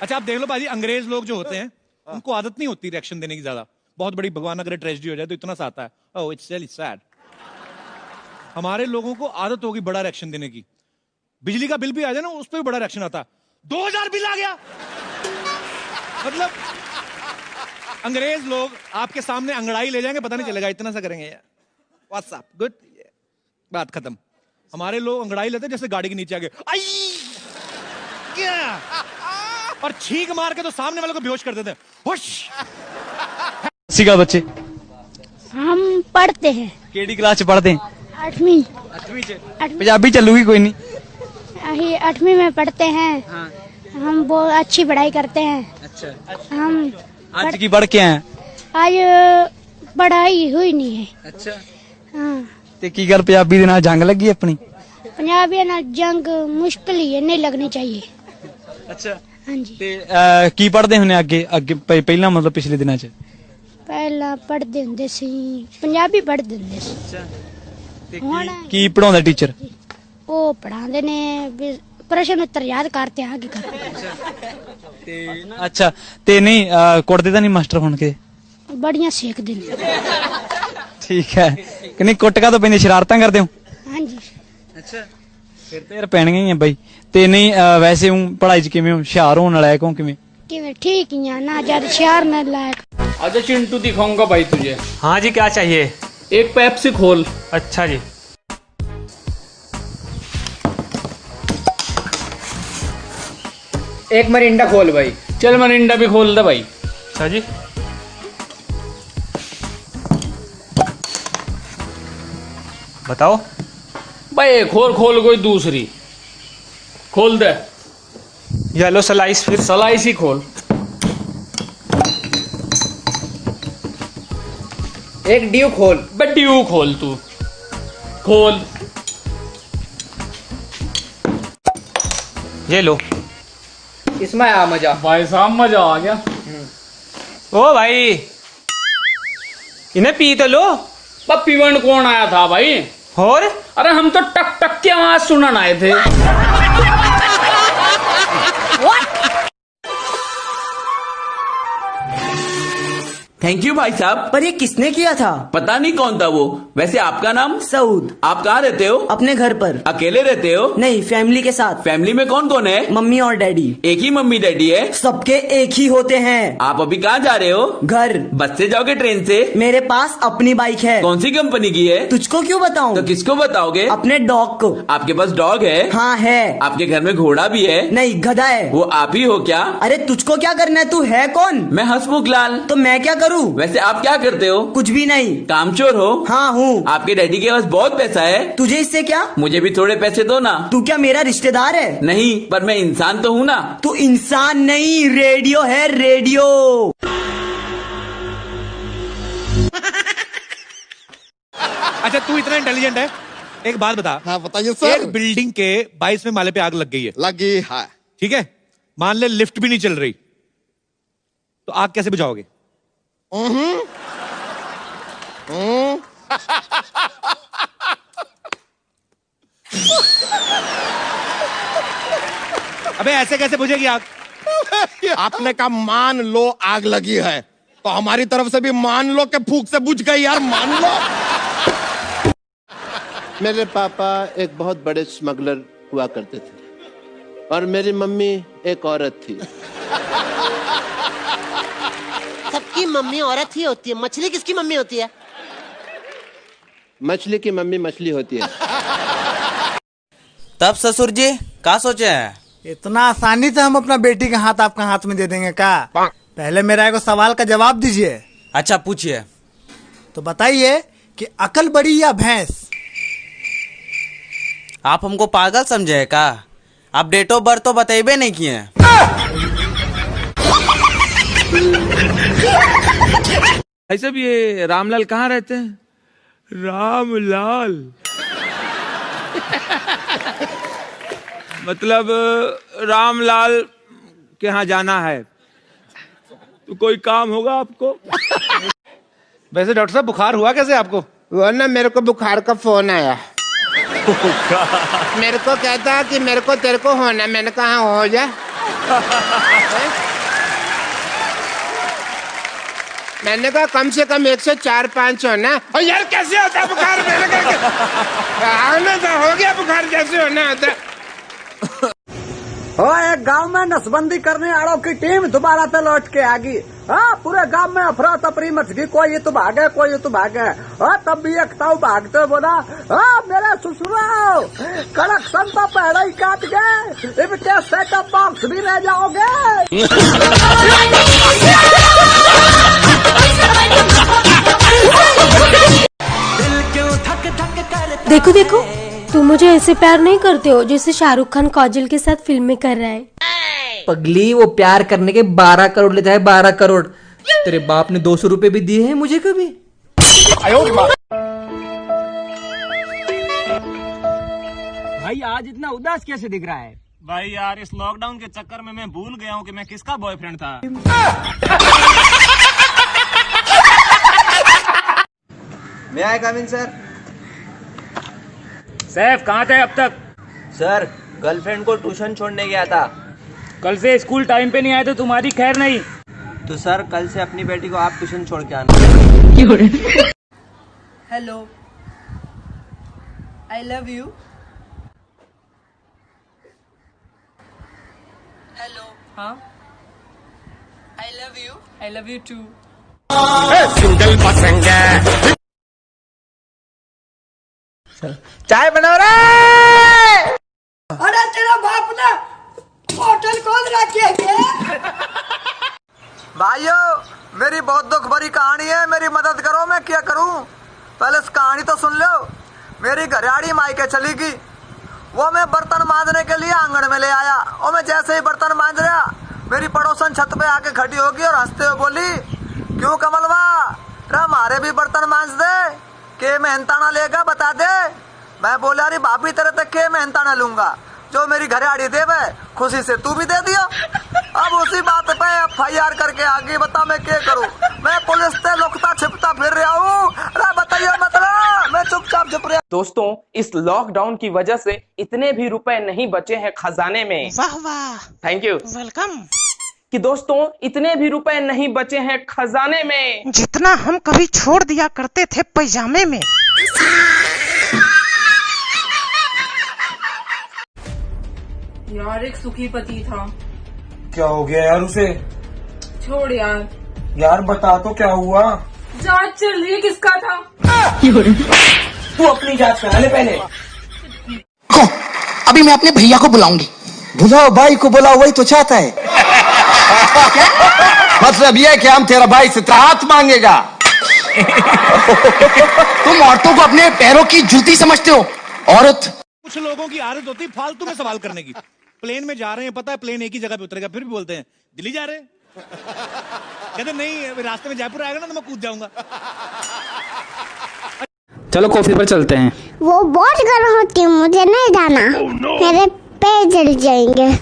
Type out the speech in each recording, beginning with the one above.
अच्छा आप देख लो भाजी, अंग्रेज लोग जो होते हैं उनको आदत नहीं होती रिएक्शन देने की ज्यादा। बहुत बड़ी भगवान अगर ट्रेजेडी हो जाए तो इतना सा आता है, ओह इट्स रियली सैड। हमारे लोगों को आदत होगी बड़ा रिएक्शन देने की। बिजली का बिल भी आ जाए ना, उस पर भी बड़ा रिएक्शन आता है, 2000 बिल आ गया। मतलब अंग्रेज लोग आपके सामने अंगड़ाई ले जाएंगे, पता नहीं चलेगा, इतना सा करेंगे यार, व्हाट्सअप गुड, बात खत्म। हमारे लोग अंगड़ाई लेते जैसे गाड़ी के नीचे आगे आई क्या, और छींक मार के तो सामने वाले को बेहोश कर देते हैं। हुश। सिखा बच्चे हम पढ़ते हैं केडी क्लास च पढ़ते हैं 8वीं 8वीं च पंजाबी चलूगी कोई नहीं। 8वीं में पढ़ते हैं। हाँ। हम बहुत अच्छी पढ़ाई करते हैं। अच्छा हम आज की पढ़ के आए? आज पढ़ाई हुई नहीं है। अच्छा हाँ ते की गल पंजाबी दे नाल जंग लगी अपनी? पंजाबी ना जंग मुश्किल ही है, नहीं लगनी चाहिए। अच्छा हाँ जी। ते की पढ़दे हुने अगे अगे पहला मतलब पिछले दिनां च? पहला पढ़ते हुंदे सी पंजाबी पढ़ते हुंदे सी। अच्छा ते ਹੁਣ की पढ़ाउंदा टीचर? वो पढ़ाते ने प्रश्न उत्तर याद करते आगे कर। अच्छा ते नहीं कुटदे तां नहीं मास्टर हुण के? बढ़िया सीख देने। ठीक है कि नहीं कुट का तो पैंदी शरारतां करदे हो? हाँ जी। अच्छा फिर तो यार पैणगे ही आ बई। ते नहीं वैसे हूं पढ़ाई च किवें हो, हुशियार होण लायक हो किवें? किवें ठीक ही है ना, ज्यादा होशियार ना लायक। अच्छा चिंटू दिखाऊंगा भाई तुझे। हाँ जी क्या चाहिए? एक पेप्सी खोल। अच्छा जी। एक मरिंडा खोल भाई। चल मरिंडा भी खोल दे भाई। अच्छा जी। बताओ। भाई एक और खोल कोई दूसरी। खोल दे। येलो स्लाइस फिर। स्लाइस ही खोल। एक ड्यू खोल। ड्यू खोल तू। खोल। ये लो। इसमें आ मजा। भाई साहब मजा आ गया। ओ भाई इन्हें पी तो लो। पीवन कौन आया था भाई? और अरे हम तो टक टक की आवाज सुनने आए थे। थैंक यू भाई साहब। पर ये किसने किया था? पता नहीं कौन था वो। वैसे आपका नाम? सऊद। आप कहाँ रहते हो? अपने घर पर। अकेले रहते हो? नहीं, फैमिली के साथ। फैमिली में कौन कौन है? मम्मी और डैडी। एक ही मम्मी डैडी है? सबके एक ही होते हैं। आप अभी कहाँ जा रहे हो? घर। बस से जाओगे ट्रेन से? मेरे पास अपनी बाइक है। कौन सी कंपनी की है? तुझको क्यों बताऊं? तो किसको बताओगे? अपने डॉग को। आपके पास डॉग है? हाँ है। आपके घर में घोड़ा भी है? नहीं, गधा है। वो आप ही हो क्या? अरे तुझको क्या करना है, तू है कौन? मैं हसमुख लाल। तो मैं क्या करूँ? वैसे आप क्या करते हो? कुछ भी नहीं। कामचोर हो? हाँ हूँ। आपके डैडी के पास बहुत पैसा है? तुझे इससे क्या? मुझे भी थोड़े पैसे दो ना। तू क्या मेरा रिश्तेदार है? नहीं, पर मैं इंसान तो हूँ ना। तू इंसान नहीं, रेडियो है, रेडियो। अच्छा तू इतना इंटेलिजेंट है, एक बात बता। हाँ बताइए सर। एक बिल्डिंग के 22वें माले पे आग लग गई है। लगी है। ठीक है, मान ले लिफ्ट भी नहीं चल रही, तो आग कैसे बुझाओगे? अबे ऐसे कैसे बुझेगी आग? आपने कहा मान लो आग लगी है, तो हमारी तरफ से भी मान लो कि फूंक से बुझ गई यार, मान लो। मेरे पापा एक बहुत बड़े स्मगलर हुआ करते थे और मेरी मम्मी एक औरत थी। सबकी मम्मी औरत ही होती है, मछली किसकी मम्मी होती है? मछली की मम्मी मछली होती है। तब ससुर जी क्या सोचे हैं? इतना आसानी से हम अपना बेटी का हाथ आपका हाथ में दे देंगे क्या? पहले मेरा एक सवाल का जवाब दीजिए। अच्छा पूछिए। तो बताइए कि अकल बड़ी या भैंस? आप हमको पागल समझे क्या? आप डेट ऑफ बर्थ तो बताइबे नहीं किए। भाई साहब ये रामलाल कहाँ रहते हैं? रामलाल मतलब रामलाल के यहाँ जाना है, तो कोई काम होगा आपको? वैसे डॉक्टर साहब बुखार हुआ कैसे आपको? वो ना मेरे को बुखार का फोन आया। मेरे को कहता कि मेरे को तेरे को होना, मैंने कहा हो जा। मैंने कहा कम से कम 104-5 होना। और यार कैसे होता है बुखार? मैंने कहा आने तो हो गया बुखार, कैसे होना होता है? एक गांव में नसबंदी करने वालों की टीम दोबारा से लौट के आ गई। हाँ, पूरे गांव में अफरा तफरी मच गई, कोई ये तो भागे कोई ये तो भागे। हाँ, तब भी एक ताऊ भागते बोला, हाँ मेरे ससुराल कनेक्शन तो पहले ही काट गए, इनके सेटअप बॉक्स भी ले जाओगे। देखो देखो, तुम मुझे ऐसे प्यार नहीं करते हो जैसे शाहरुख खान काजल के साथ फिल्म में कर रहा है। पगली, वो प्यार करने के 12 करोड़ लेता है, 12 करोड़। तेरे बाप ने 200 रुपए भी दिए हैं मुझे कभी? भाई आज इतना उदास कैसे दिख रहा है? भाई यार, इस लॉकडाउन के चक्कर में मैं भूल गया हूँ कि मैं किसका बॉयफ्रेंड था। मैं आई कम इन सर? सैफ कहाँ थे अब तक? सर, गर्लफ्रेंड को ट्यूशन छोड़ने गया था। कल से स्कूल टाइम पे नहीं आए तो तुम्हारी खैर नहीं। तो सर कल से अपनी बेटी को आप ट्यूशन छोड़ के आना। Hello, I love you. Hello, हाँ, I love you too. Single पसंद है। चाय बना रहे। अरे तेरा बाप ने होटल खोल रखी है। भाइयों, मेरी बहुत दुख भरी कहानी है, मेरी मदद करो, मैं क्या करूं? पहले इस कहानी तो सुन लो। मेरी घरवाड़ी मायके चली गई, वो मैं बर्तन मांजने के लिए आंगन में ले आया। और मैं जैसे ही बर्तन मांज रहा, मेरी पड़ोसन छत पे आके खड़ी होगी और हंसते हुए बोली, क्यों कमलवा, हमारे भी बर्तन मांज दे, के मेहनताना लेगा बता दे। मैं बोला, अरे भाभी तेरे तक के मेहनताना लूंगा, जो मेरी घरवाड़ी दे वे खुशी से तू भी दे दियो। अब उसी बात पे FIR करके आगे बता मैं क्या करूं? मैं पुलिस से लुकता छिपता फिर रहा हूँ। अरे बताइए मतलब, मैं चुपचाप छुप रहा। दोस्तों, इस लॉकडाउन की वजह से इतने भी रुपए नहीं बचे हैं खजाने में। वाह वाह, थैंक यू, वेलकम। कि दोस्तों इतने भी रुपए नहीं बचे हैं खजाने में जितना हम कभी छोड़ दिया करते थे पैजामे में। यार एक सुखी पति था। क्या हो गया यार उसे? छोड़ यार। यार बता तो क्या हुआ? जांच चल रही है, किसका था? तू अपनी जांच करा ले पहले। अभी मैं अपने भैया को बुलाऊंगी। बुलाओ, भाई को बुलाओ, वही तो चाहता है। मतलब ये कि हम तेरा भाई से त्रात मांगेगा। तुम औरतों को अपने पैरों की जूती समझते हो? औरत कुछ लोगों की आदत होती है फालतू में सवाल करने की। प्लेन में जा रहे हैं, पता है प्लेन एक ही जगह पे उतरेगा, फिर भी बोलते हैं दिल्ली जा रहे हैं। कहते नहीं, रास्ते में जयपुर आएगा ना तो मैं कूद जाऊंगा। चलो कॉफी पर चलते हैं। वो बहुत गर्म होती है, मुझे नहीं जाना। मेरे पैर जल जाएंगे।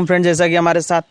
फ्रेंड, जैसा कि हमारे साथ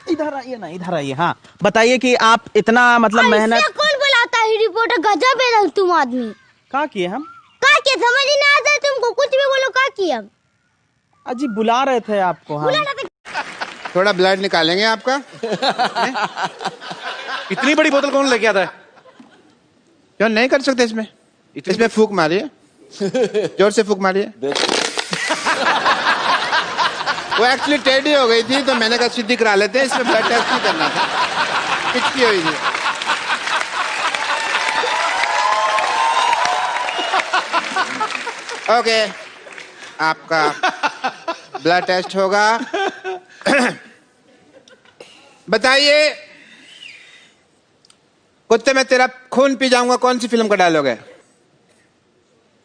इधर आइए ना, इधर आइए। हाँ, बताइए कि आप इतना मतलब मेहनत। कौन बुलाता है? रिपोर्टर गजब है तुम आदमी। क्या किए हम? क्या किया समझ ही नहीं आता तुमको, कुछ भी बोलो। क्या किया? अजी बुला रहे थे आपको। हाँ, थोड़ा ब्लड निकालेंगे आपका। इतनी बड़ी बोतल कौन लेके आता है? क्यों नहीं कर सकते इसमें? इसमें फूंक मारिए, जोर से फूंक मारिए। वो एक्चुअली टेढ़ी हो गई थी तो मैंने कहा सीधी करा लेते हैं, इसमें ब्लड टेस्ट नहीं करना था, पिटकी हुई थी। ओके, आपका ब्लड टेस्ट होगा। बताइए, कुत्ते में तेरा खून पी जाऊंगा कौन सी फिल्म का डायलॉग है?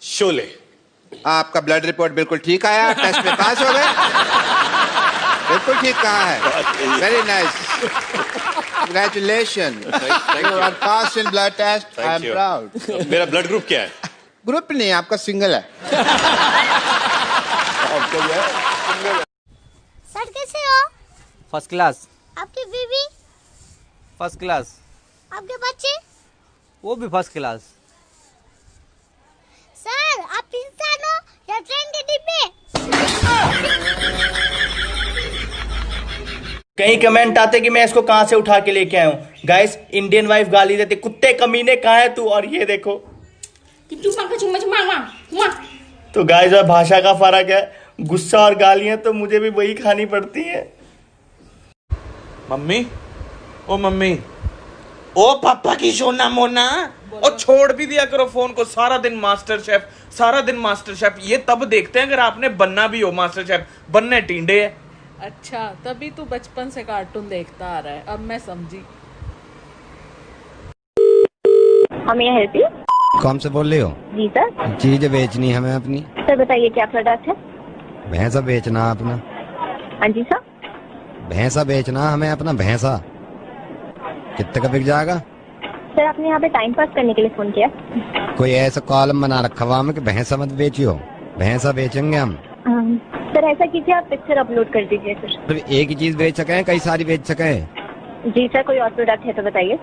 शोले। आपका ब्लड रिपोर्ट बिल्कुल ठीक आया, टेस्ट में पास हो गए। बिल्कुल ठीक कहा है, very nice, congratulation, you are pass in blood test, I am proud. मेरा ब्लड ग्रुप क्या है? ग्रुप नहीं, आपका सिंगल है। सर कैसे हो? First class. आपकी बीवी? First class. आपके बच्चे? वो भी फर्स्ट क्लास। सर आप इंसान हो या ट्रेन के डिब्बे? कहीं कमेंट आते कि मैं इसको कहां से उठा के लेके आया हूँ। गाइस, इंडियन वाइफ गाली देते, कुत्ते कमीने कहाँ है तू। और ये देखो, तो गाइस भाषा का फर्क है, गुस्सा और गालियां तो मुझे भी वही खानी पड़ती है। मम्मी, ओ मम्मी, ओ पापा की सोना मोना, और छोड़ भी दिया करो फोन को। सारा दिन मास्टर शेफ, सारा दिन मास्टर शेफ। ये तब देखते हैं अगर आपने बनना भी हो मास्टर शेफ, बनने टींडे है। अच्छा, तभी तू बचपन से कार्टून देखता आ रहा है, अब मैं समझी। हमें हेल्प यू? कौन से बोल रहे हो? जी सर। चीज बेचनी हमें अपनी। सर बताइए क्या प्रोडक्ट है? भैंसा बेचना अपना। हाँ जी सर। भैंसा बेचना हमें अपना, भैंसा कितने का बिक जाएगा? सर आपने यहाँ पे टाइम पास करने के लिए फोन किया? कोई ऐसा कॉलम बना रखा हुआ हमें कि भैंसा मत बेचियो, भैंसा बेचेंगे हम। सर ऐसा कीजिए, आप पिक्चर अपलोड कर दीजिए सर। तो एक ही चीज बेच सके, कई सारी बेच सके? जी सर, कोई और प्रोडक्ट है तो बताइए।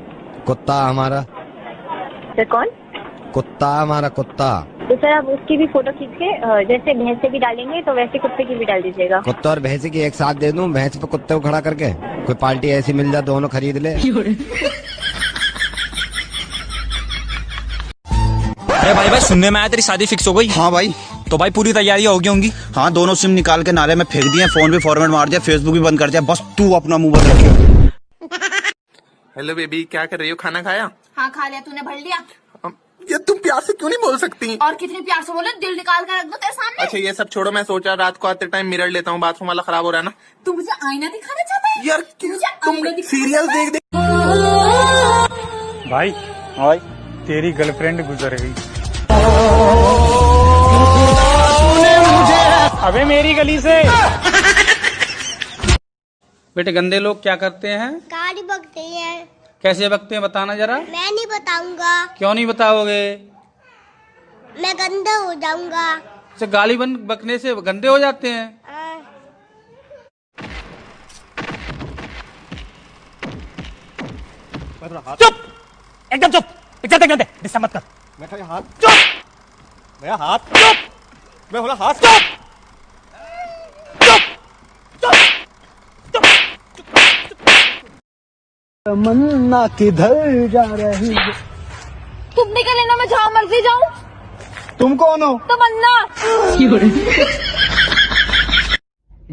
कुत्ता हमारा। सर कौन? कुत्ता हमारा, कुत्ता। तो सर आप उसकी भी फोटो खींच के जैसे भैंसे की डालेंगे तो वैसे कुत्ते की भी डाल दीजिएगा। कुत्ता और भैंसे की एक साथ दे दूं, भैंस पे कुत्ते को खड़ा करके? कोई पार्टी ऐसी मिल जाए दोनों खरीद ले। अरे भाई सुनने में आया तेरी शादी फिक्स हो गई? हाँ भाई। तो भाई पूरी तैयारी होगी होंगी? हाँ, दोनों सिम निकाल के नाले में फेंक दिए, फोन भी फॉर्मेट मार दिया, फेसबुक भी बंद कर दिया, बस तू अपना मुंह बंद रखियो। हेलो बेबी, क्या कर रही हो? खाना खाया? हाँ खा लिया, तूने भर लिया? ये तुम प्यार से क्यों नहीं बोल सकती? और कितनी प्यार से बोले, दिल निकाल कर रख दो तेरे सामने। अच्छा ये सब छोड़ो, मैं सोचा रात को आते टाइम मिरर लेता हूँ, बाथरूम वाला खराब हो रहा है ना। तू मुझे आईना दिखाना चाहता है? यार तुम सीरियल देख देख। भाई तेरी गर्लफ्रेंड गुजर गई। अबे मेरी गली से। बेटे गंदे लोग क्या करते हैं? गाड़ी बकते हैं। कैसे बकते हैं बताना जरा। मैं नहीं बताऊंगा। क्यों नहीं बताओगे? मैं गंदा हो जाऊंगा। अच्छा, गाली बकने से गंदे हो जाते हैं? चुप, एकदम चुप। पिक्चर देखने दे, डिस्टर्ब मत कर। मेरा हाथ चुप, मेरा हाथ चुप, मैं बोला हाथ चुप, चुप, चुप, चुप। तमन्ना किधर जा रही है? तुम निकल लेना, मैं जहाँ मर्जी जाऊँ। तुम कौन हो? तमन्ना।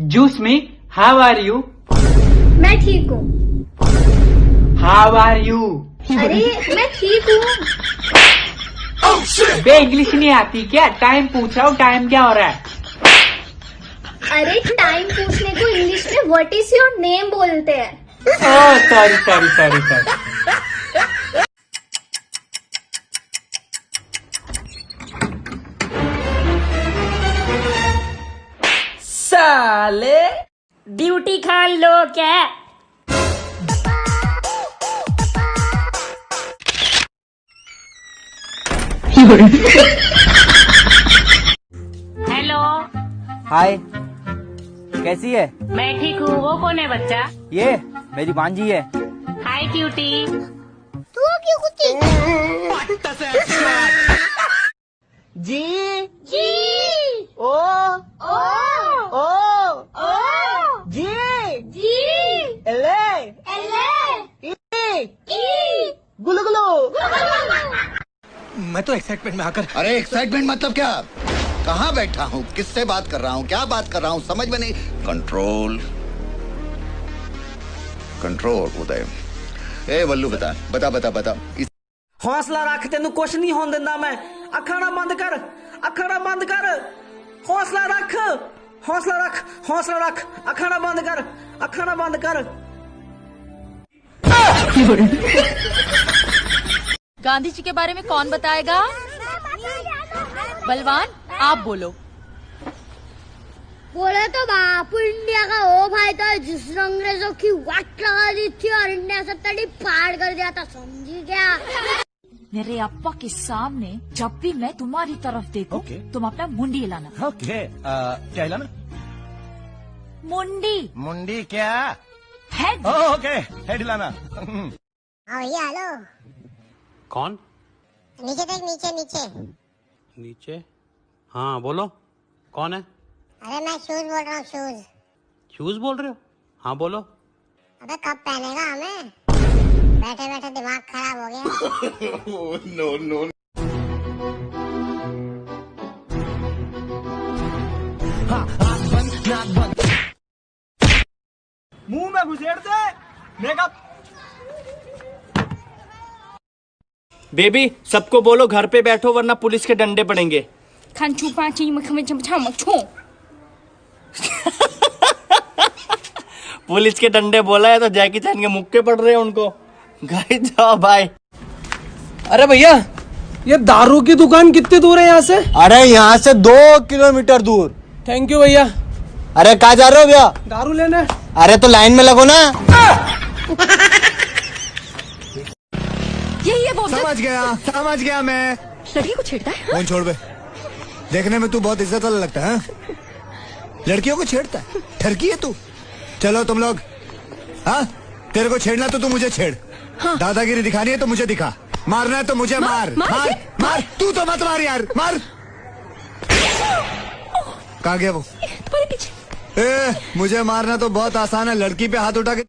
जूस में हाउ आर यू? मैं ठीक हूँ। How are you? अरे मैं ठीक हूँ। बे इंग्लिश नहीं आती क्या? टाइम पूछ रहा हूँ, टाइम क्या हो रहा है? अरे टाइम पूछने को इंग्लिश में व्हाट इज योर नेम बोलते हैं। सॉरी। साले ड्यूटी खान लो क्या? हेलो। हाय, कैसी है? मैं ठीक हूँ, वो कौन है बच्चा? ये मेरी भांजी है। हाय क्यूटी। तू क्यों कुत्ती? जी जी। ओ ओ ओ ओ जी जी। एले एले ई गुलु गुलु। मैं तो एक्साइटमेंट में आकर। अरे एक्साइटमेंट मतलब क्या? कहाँ बैठा हूँ, किससे बात कर रहा हूँ, क्या बात कर रहा हूँ, समझ में नहीं। Control control. उदय, ए वल्लू बता बता बता बता। हौसला रख, तेन कुछ नहीं होने देना मैं। अखाड़ा बंद कर, अखाड़ा बंद कर। हौसला रख, हौसला रख, हौसला रख। अखाड़ा बंद कर, अखाड़ा बंद कर। गांधी जी के बारे में कौन बताएगा? बलवान, आप बोलो। बोले तो बापू इंडिया का वो भाई था जिसने अंग्रेजों की वाट लगा दी थी और इंडिया से तड़ी पार कर दिया था, समझी क्या? मेरे अप्पा के सामने जब भी मैं तुम्हारी तरफ देखूं, तुम अपना मुंडी हिलाना। ओके, क्या हिलाना? मुंडी। मुंडी क्या? हेड। ओके, हेड हिलाना। भैया हेलो। कौन? नीचे देख, नीचे नीचे। नीचे? हाँ बोलो, कौन है? अरे मैं शूज बोल रहा हूँ, शूज। शूज बोल रहे हो? हाँ बोलो। अबे कब पहनेगा हमें? बैठे बैठे दिमाग खराब हो गया। No no. मुंह में घुसेड़ दे मेकअप। बेबी सबको बोलो घर पे बैठो वरना पुलिस के डंडे पड़ेंगे। पुलिस के डंडे बोला है तो जैकी चैन के मुक्के पड़ रहे हैं उनको। गाइस जाओ बाय। अरे भैया ये दारू की दुकान कितनी दूर है यहाँ से? अरे यहाँ से 2 किलोमीटर दूर। थैंक यू भैया। अरे कहाँ जा रहे हो भैया? दारू लेने। अरे तो लाइन में लगो ना। ये बोल समझ गया मैं। लड़की को छेड़ता है? फोन छोड़ बे। देखने में तू बहुत इज्जत वाला लगता है। लड़कियों को छेड़ता है? ठरकी है तू। चलो तुम लोग। हाँ तेरे को छेड़ना तो तू मुझे छेड़। हाँ? दादागिरी दिखानी है तो मुझे दिखा। मारना है तो मुझे मार। मार। तू तो मत मार यार, मार। कहाँ गया वो? मुझे मारना तो बहुत आसान है, लड़की पे हाथ उठा के